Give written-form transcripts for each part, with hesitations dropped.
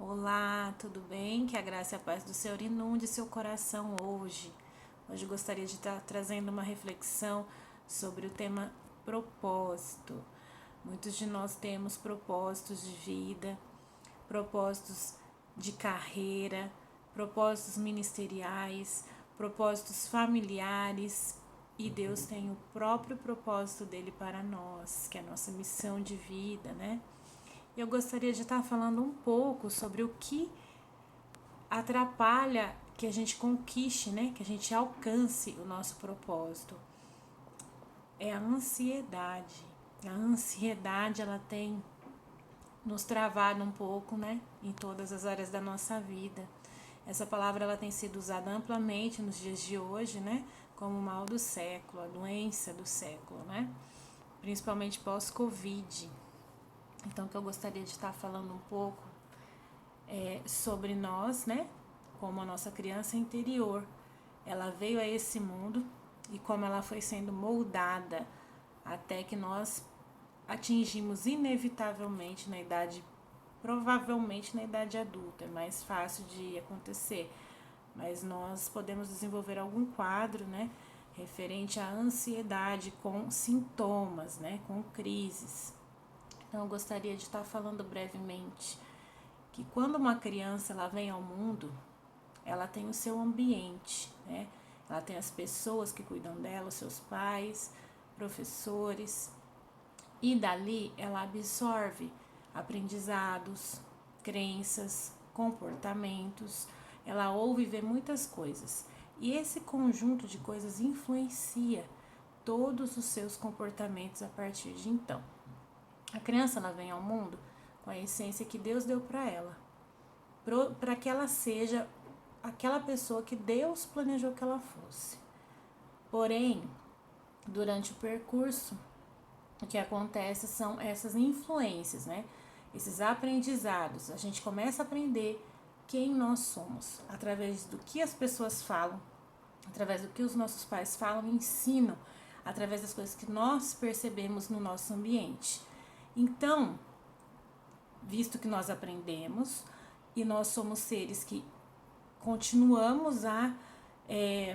Olá, tudo bem? Que a graça e a paz do Senhor inunde seu coração hoje. Hoje eu gostaria de estar trazendo uma reflexão sobre o tema propósito. Muitos de nós temos propósitos de vida, propósitos de carreira, propósitos ministeriais, propósitos familiares, e Deus tem o próprio propósito dele para nós, que é a nossa missão de vida, né? Eu gostaria de estar falando um pouco sobre o que atrapalha que a gente conquiste, né? Que a gente alcance o nosso propósito. É a ansiedade. A ansiedade, ela tem nos travado um pouco, né? Em todas as áreas da nossa vida. Essa palavra, ela tem sido usada amplamente nos dias de hoje, né? Como o mal do século, a doença do século, né? Principalmente pós-Covid. Então, que eu gostaria de estar falando um pouco sobre nós, né? Como a nossa criança interior, ela veio a esse mundo e como ela foi sendo moldada até que nós atingimos inevitavelmente na idade, provavelmente na idade adulta, é mais fácil de acontecer, mas nós podemos desenvolver algum quadro, né? Referente à ansiedade com sintomas, né? Com crises. Então, eu gostaria de estar falando brevemente que quando uma criança ela vem ao mundo, ela tem o seu ambiente, né? Ela tem as pessoas que cuidam dela, os seus pais, professores, e dali ela absorve aprendizados, crenças, comportamentos, ela ouve e vê muitas coisas. E esse conjunto de coisas influencia todos os seus comportamentos a partir de então. A criança ela vem ao mundo com a essência que Deus deu para ela, para que ela seja aquela pessoa que Deus planejou que ela fosse. Porém, durante o percurso, o que acontece são essas influências, né? Esses aprendizados. A gente começa a aprender quem nós somos através do que as pessoas falam, através do que os nossos pais falam e ensinam, através das coisas que nós percebemos no nosso ambiente. Então, visto que nós aprendemos e nós somos seres que continuamos a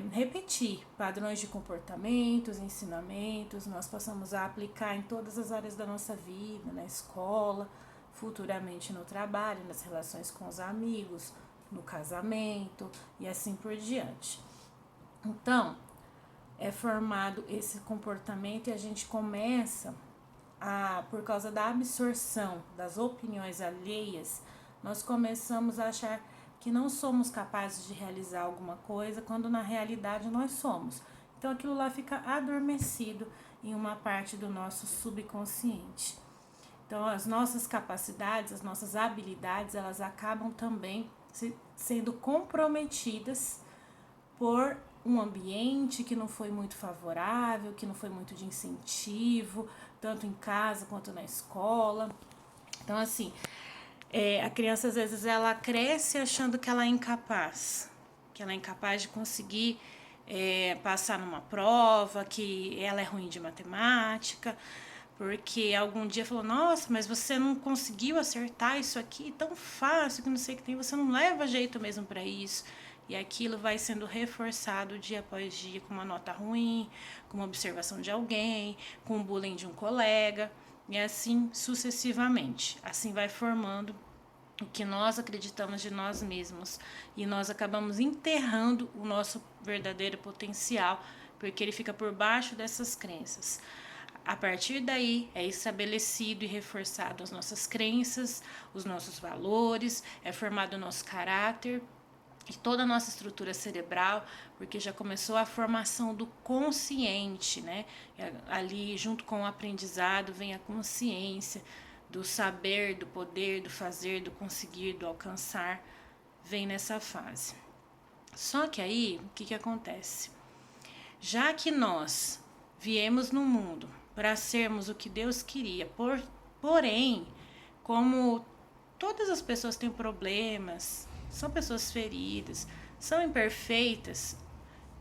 repetir padrões de comportamentos, ensinamentos, nós passamos a aplicar em todas as áreas da nossa vida, na escola, futuramente no trabalho, nas relações com os amigos, no casamento e assim por diante. Então, é formado esse comportamento e a gente começa por causa da absorção das opiniões alheias, nós começamos a achar que não somos capazes de realizar alguma coisa, quando na realidade nós somos. Então aquilo lá fica adormecido em uma parte do nosso subconsciente. Então as nossas capacidades, as nossas habilidades, elas acabam também sendo comprometidas por um ambiente que não foi muito favorável, que não foi muito de incentivo, tanto em casa quanto na escola. Então, assim, a criança às vezes ela cresce achando que ela é incapaz, de conseguir passar numa prova, que ela é ruim de matemática, porque algum dia falou, nossa, mas você não conseguiu acertar isso aqui tão fácil, que não sei o que tem, você não leva jeito mesmo para isso. E aquilo vai sendo reforçado dia após dia com uma nota ruim, com uma observação de alguém, com o bullying de um colega, e assim sucessivamente. Assim vai formando o que nós acreditamos de nós mesmos e nós acabamos enterrando o nosso verdadeiro potencial, porque ele fica por baixo dessas crenças. A partir daí é estabelecido e reforçado as nossas crenças, os nossos valores, é formado o nosso caráter e toda a nossa estrutura cerebral, porque já começou a formação do consciente, né? Ali, junto com o aprendizado, vem a consciência do saber, do poder, do fazer, do conseguir, do alcançar, vem nessa fase. Só que aí, o que acontece? Já que nós viemos no mundo para sermos o que Deus queria, porém, como todas as pessoas têm problemas, são pessoas feridas, são imperfeitas,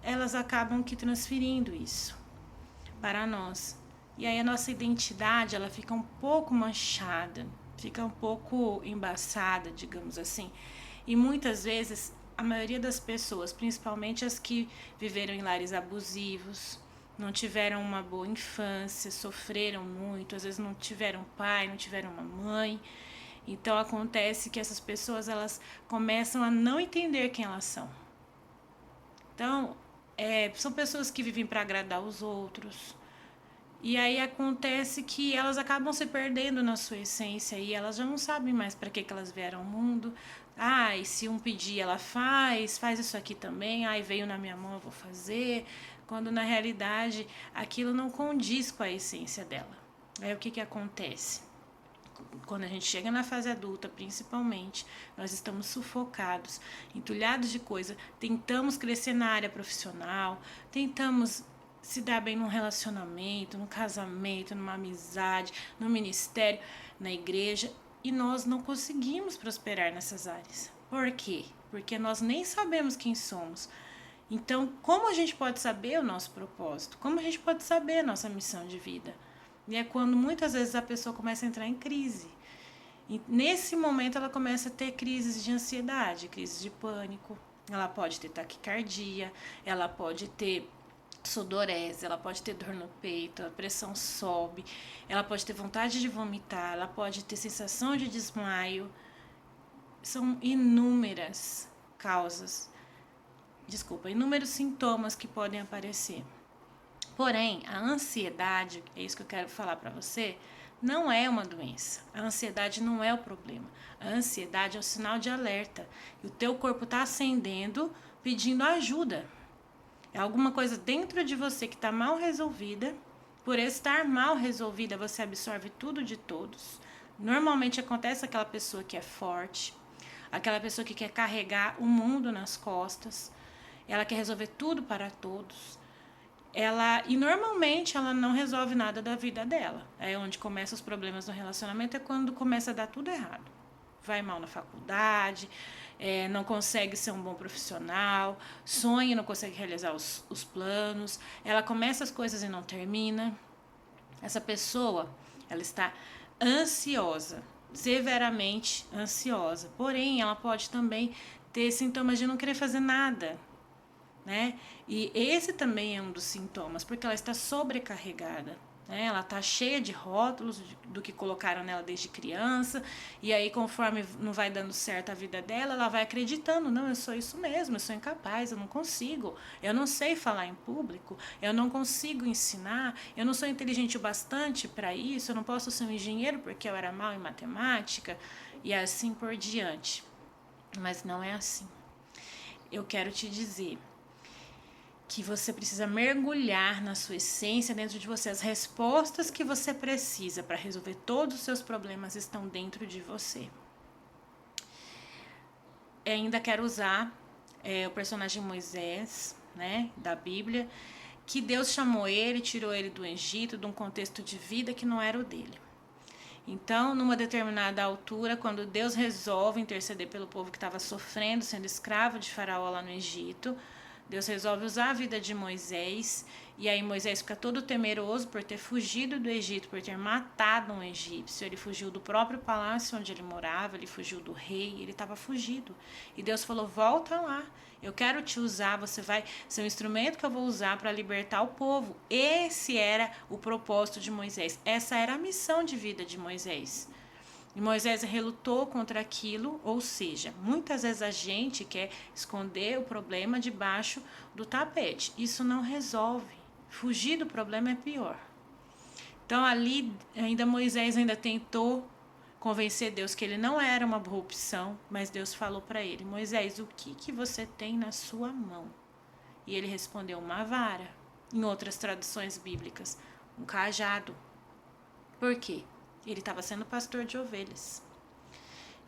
elas acabam que transferindo isso para nós. E aí a nossa identidade ela fica um pouco manchada. fica um pouco embaçada, digamos assim. E muitas vezes, a maioria das pessoas, principalmente as que viveram em lares abusivos, não tiveram uma boa infância, sofreram muito, às vezes não tiveram pai, não tiveram uma mãe. Então acontece que essas pessoas elas começam a não entender quem elas são. Então, são pessoas que vivem para agradar os outros. E aí acontece que elas acabam se perdendo na sua essência e elas já não sabem mais para que elas vieram ao mundo. E se um pedir, ela faz isso aqui também. Veio na minha mão, eu vou fazer. Quando na realidade aquilo não condiz com a essência dela. Aí o que acontece? Quando a gente chega na fase adulta, principalmente, nós estamos sufocados, entulhados de coisa, tentamos crescer na área profissional, tentamos se dar bem num relacionamento, num casamento, numa amizade, no ministério, na igreja, e nós não conseguimos prosperar nessas áreas. Por quê? Porque nós nem sabemos quem somos. Então, como a gente pode saber o nosso propósito? Como a gente pode saber a nossa missão de vida? E é quando muitas vezes a pessoa começa a entrar em crise. E nesse momento ela começa a ter crises de ansiedade, crises de pânico. Ela pode ter taquicardia, ela pode ter sudorese, ela pode ter dor no peito, a pressão sobe, ela pode ter vontade de vomitar, ela pode ter sensação de desmaio. São inúmeras causas, inúmeros sintomas que podem aparecer. Porém, a ansiedade, é isso que eu quero falar para você, não é uma doença. A ansiedade não é o problema. A ansiedade é o sinal de alerta. E o teu corpo está acendendo, pedindo ajuda. É alguma coisa dentro de você que está mal resolvida. Por estar mal resolvida, você absorve tudo de todos. Normalmente acontece aquela pessoa que é forte, aquela pessoa que quer carregar o mundo nas costas. Ela quer resolver tudo para todos. E normalmente ela não resolve nada da vida dela. É onde começam os problemas no relacionamento, é quando começa a dar tudo errado. Vai mal na faculdade, não consegue ser um bom profissional, sonha e não consegue realizar os planos, ela começa as coisas e não termina. Essa pessoa, ela está ansiosa, severamente ansiosa. Porém, ela pode também ter sintomas de não querer fazer nada, né? E esse também é um dos sintomas, porque ela está sobrecarregada, né? Ela está cheia de rótulos do que colocaram nela desde criança, e aí conforme não vai dando certo a vida dela, ela vai acreditando, não, eu sou isso mesmo, eu sou incapaz, eu não consigo, eu não sei falar em público, eu não consigo ensinar, eu não sou inteligente o bastante para isso, eu não posso ser um engenheiro porque eu era mal em matemática, e assim por diante. Mas não é assim. Eu quero te dizer que você precisa mergulhar na sua essência, dentro de você. As respostas que você precisa para resolver todos os seus problemas estão dentro de você. Eu ainda quero usar o personagem Moisés, né, da Bíblia, que Deus chamou ele, tirou ele do Egito, de um contexto de vida que não era o dele. Então, numa determinada altura, quando Deus resolve interceder pelo povo que estava sofrendo, sendo escravo de Faraó lá no Egito, Deus resolve usar a vida de Moisés, e aí Moisés fica todo temeroso por ter fugido do Egito, por ter matado um egípcio. Ele fugiu do próprio palácio onde ele morava, ele fugiu do rei, ele estava fugido. E Deus falou, volta lá, eu quero te usar, você vai ser um instrumento que eu vou usar para libertar o povo. Esse era o propósito de Moisés, essa era a missão de vida de Moisés. E Moisés relutou contra aquilo, ou seja, muitas vezes a gente quer esconder o problema debaixo do tapete. Isso não resolve. Fugir do problema é pior. Então ali, Moisés ainda tentou convencer Deus que ele não era uma boa opção, mas Deus falou para ele, Moisés, o que você tem na sua mão? E ele respondeu, uma vara. Em outras traduções bíblicas, um cajado. Por quê? Ele estava sendo pastor de ovelhas.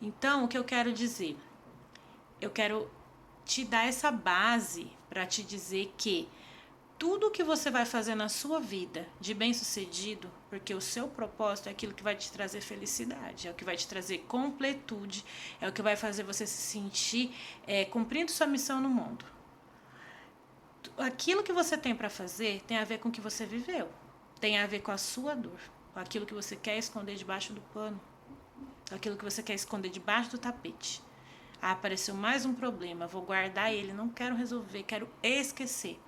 Então, o que eu quero dizer? Eu quero te dar essa base para te dizer que tudo que você vai fazer na sua vida de bem-sucedido, porque o seu propósito é aquilo que vai te trazer felicidade, é o que vai te trazer completude, é o que vai fazer você se sentir cumprindo sua missão no mundo. Aquilo que você tem para fazer tem a ver com o que você viveu, tem a ver com a sua dor, com aquilo que você quer esconder debaixo do pano. aquilo que você quer esconder debaixo do tapete. Ah, apareceu mais um problema, vou guardar ele, não quero resolver, quero esquecer.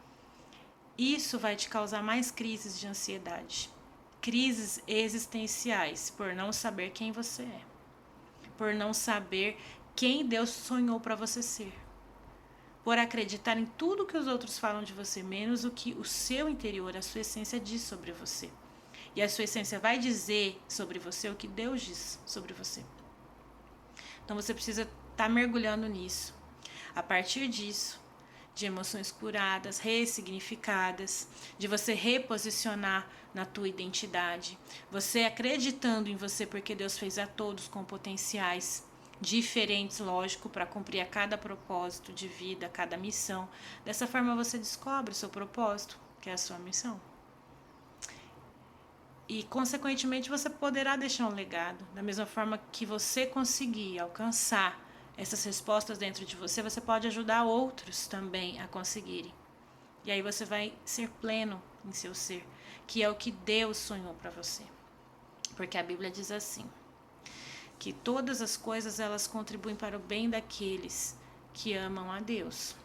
Isso vai te causar mais crises de ansiedade. Crises existenciais, por não saber quem você é. Por não saber quem Deus sonhou para você ser. Por acreditar em tudo que os outros falam de você, menos o que o seu interior, a sua essência diz sobre você. E a sua essência vai dizer sobre você o que Deus diz sobre você. Então você precisa estar mergulhando nisso. A partir disso, de emoções curadas, ressignificadas, de você reposicionar na tua identidade, você acreditando em você porque Deus fez a todos com potenciais diferentes, lógico, para cumprir a cada propósito de vida, a cada missão. Dessa forma você descobre o seu propósito, que é a sua missão. E, consequentemente, você poderá deixar um legado. Da mesma forma que você conseguir alcançar essas respostas dentro de você, você pode ajudar outros também a conseguirem. E aí você vai ser pleno em seu ser, que é o que Deus sonhou para você. Porque a Bíblia diz assim, que todas as coisas elas contribuem para o bem daqueles que amam a Deus,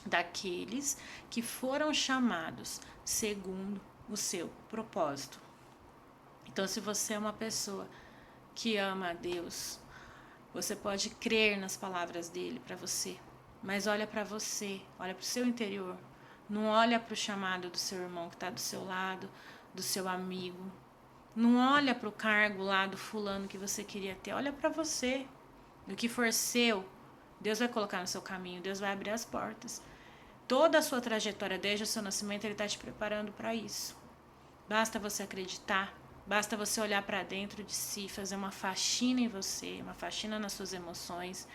daqueles que foram chamados segundo o seu propósito. Então, se você é uma pessoa que ama a Deus, você pode crer nas palavras dele para você, mas olha para você, olha para o seu interior, não olha para o chamado do seu irmão que está do seu lado, do seu amigo, não olha para o cargo lá do fulano que você queria ter, olha para você. O que for seu, Deus vai colocar no seu caminho, Deus vai abrir as portas. Toda a sua trajetória desde o seu nascimento, Ele está te preparando para isso. Basta você acreditar, basta você olhar para dentro de si, fazer uma faxina em você, uma faxina nas suas emoções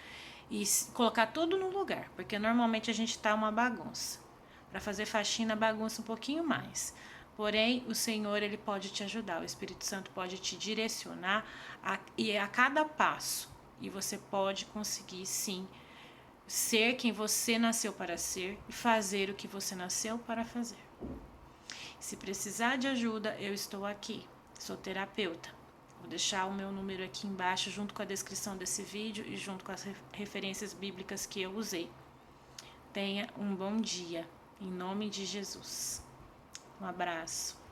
e colocar tudo no lugar, porque normalmente a gente está uma bagunça. Para fazer faxina, bagunça um pouquinho mais. Porém, o Senhor, Ele pode te ajudar, o Espírito Santo pode te direcionar a cada passo. E você pode conseguir, sim, ser quem você nasceu para ser e fazer o que você nasceu para fazer. Se precisar de ajuda, eu estou aqui. Sou terapeuta. Vou deixar o meu número aqui embaixo junto com a descrição desse vídeo e junto com as referências bíblicas que eu usei. Tenha um bom dia, em nome de Jesus. Um abraço.